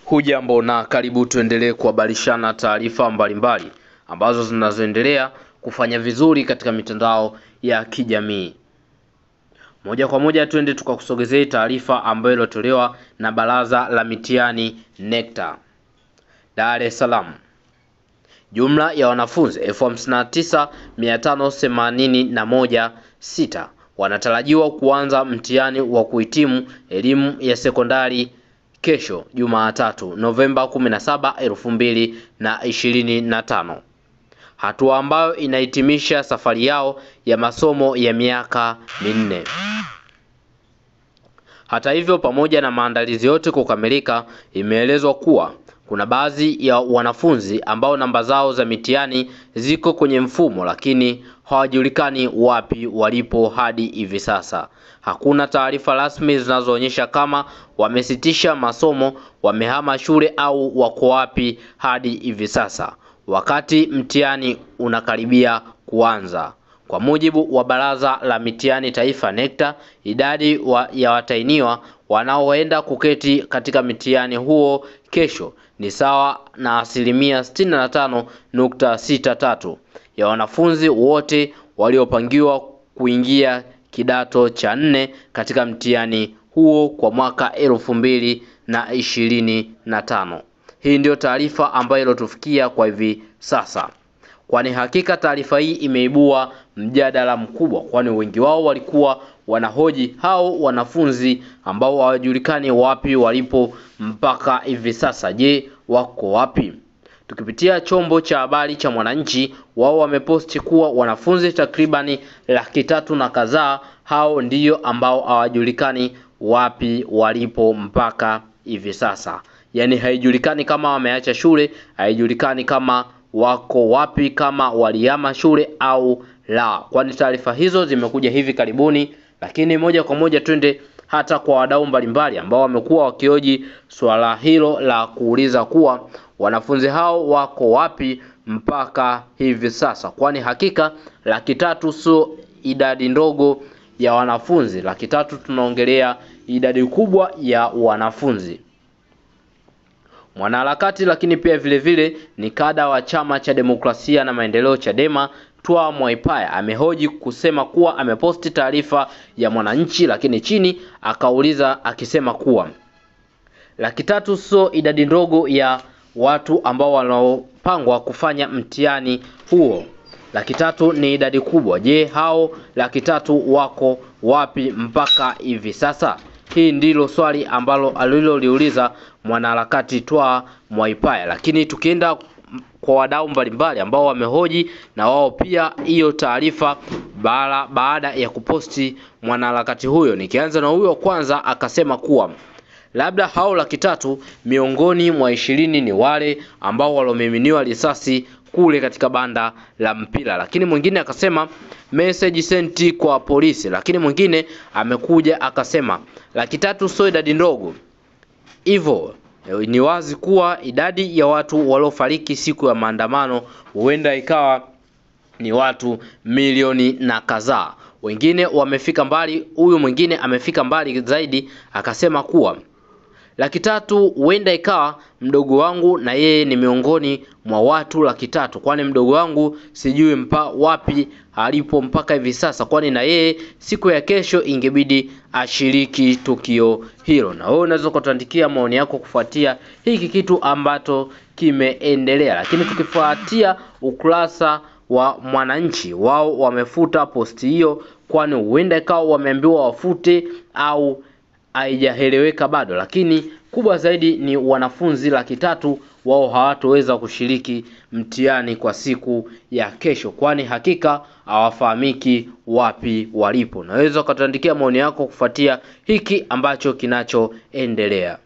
Hujambo na karibu tuendelee kuhabarishana taarifa mbalimbali ambazo zinazoendelea kufanya vizuri katika mitandao ya kijamii. Moja kwa moja tuende tukakusogezea taarifa ambayo ilitolewa na Baraza la Mitihani NECTA. Dar es Salaam. Jumla ya wanafunzi 59,581 wanatarajiwa kuanza mtihani wa kuhitimu elimu ya sekondari kesho Jumatatu Novemba 17, 2025. Hatua ambayo inahitimisha safari yao ya masomo ya miaka minne. Hata hivyo, pamoja na maandalizi yote kukamilika, imeelezwa kuwa kuna baadhi ya wanafunzi ambao namba zao za mitihani ziko kwenye mfumo lakini hawajulikani wapi walipo hadi hivi sasa. Hakuna taarifa rasmi zinazoonyesha kama wamesitisha masomo, wamehama shule au wako wapi hadi hivi sasa, wakati mtihani unakaribia kuanza. Kwa mujibu wa Baraza la Mitihani Taifa NECTA, idadi ya watahiniwa wanaoenda kuketi katika mitihani huo kesho ni sawa na 65.63% ya wanafunzi wote waliopangiwa kuingia kidato cha 4 katika mtihani huo kwa mwaka 2025. Hii ndio taarifa ambayo ilotufikia kwa hivi sasa. Kwani hakika taarifa hii imeibua mjadala mkubwa, kwani wengi wao walikuwa wanahoji hao wanafunzi ambao hawajulikani wapi walipo mpaka hivi sasa. Je, wako wapi? Tukipitia chombo cha habari cha Mwananchi, wao wameposti kuwa wanafunzi takribani 300,000 na kadhaa hao ndio ambao hawajulikani wapi walipo mpaka hivi sasa. Yaani haijulikani kama wameacha shule, haijulikani kama wako wapi, kama walihama shule au la, kwani taarifa hizo zimekuja hivi karibuni. Lakini moja kwa moja twende hata kwa wadau mbalimbali ambao wamekuwa wakioji swala hilo la kuuliza kuwa wanafunzi hao wako wapi mpaka hivi sasa, kwani hakika 300,000 sio idadi ndogo ya wanafunzi. 300,000 tunaongelea idadi kubwa ya wanafunzi. Mwanaharakati lakini pia vile ni kada wa Chama cha Demokrasia na Maendeleo Chadema, Twaha Mwaipaya amehoji kusema kuwa ameposti taarifa ya Mwananchi, lakini chini akauliza akisema kuwa 300,000 sio idadi ndogo ya watu ambao wanaopangwa kufanya mtihani huo. 300,000 ni idadi kubwa. Je, hao 300,000 wako wapi mpaka hivi sasa? Hii ndilo swali ambalo aliloliuliza mwanaharakati Twaha Mwaipaya. Lakini tukienda kwa wadau mbalimbali ambao wamehoji na wao pia hiyo taarifa baada ya kuposti mwanaharakati huyo, nikianza na huyo kwanza, akasema kuwa labda hao 300,000 miongoni mwa 20 ni wale ambao walomiminiwa risasi kule katika banda la mpira. Lakini mwingine akasema message sent kwa polisi. Lakini mwingine amekuja akasema 300,000 sio idadi ndogo. Hivyo ni wazi kuwa idadi ya watu waliofariki siku ya maandamano huenda ikawa ni watu milioni na kadhaa. Wengine wamefika mbali, huyu mwingine amefika mbali zaidi akasema kuwa 300,000 huenda ikawa mdogo wangu na yeye ni miongoni mwa watu 300,000, kwani mdogo wangu sijui wapi alipo mpaka hivi sasa, kwani na yeye siku ya kesho ingebidi ashiriki tukio hilo. Na wewe unaweza kutuandikia maoni yako kufuatia hiki kitu ambacho kimeendelea. Lakini tukifuatia ukurasa wa Mwananchi, wao wamefuta posti hiyo, kwani huenda ikawa wameambiwa wafute au haijaeleweka bado. Lakini kubwa zaidi ni wanafunzi 300,000 wao hawatoweza kushiriki mtihani kwa siku ya kesho, kwani hakika hawafahamiki wapi walipo. Naweza ukatuandikia maoni yako kufuatia hiki ambacho kinachoendelea.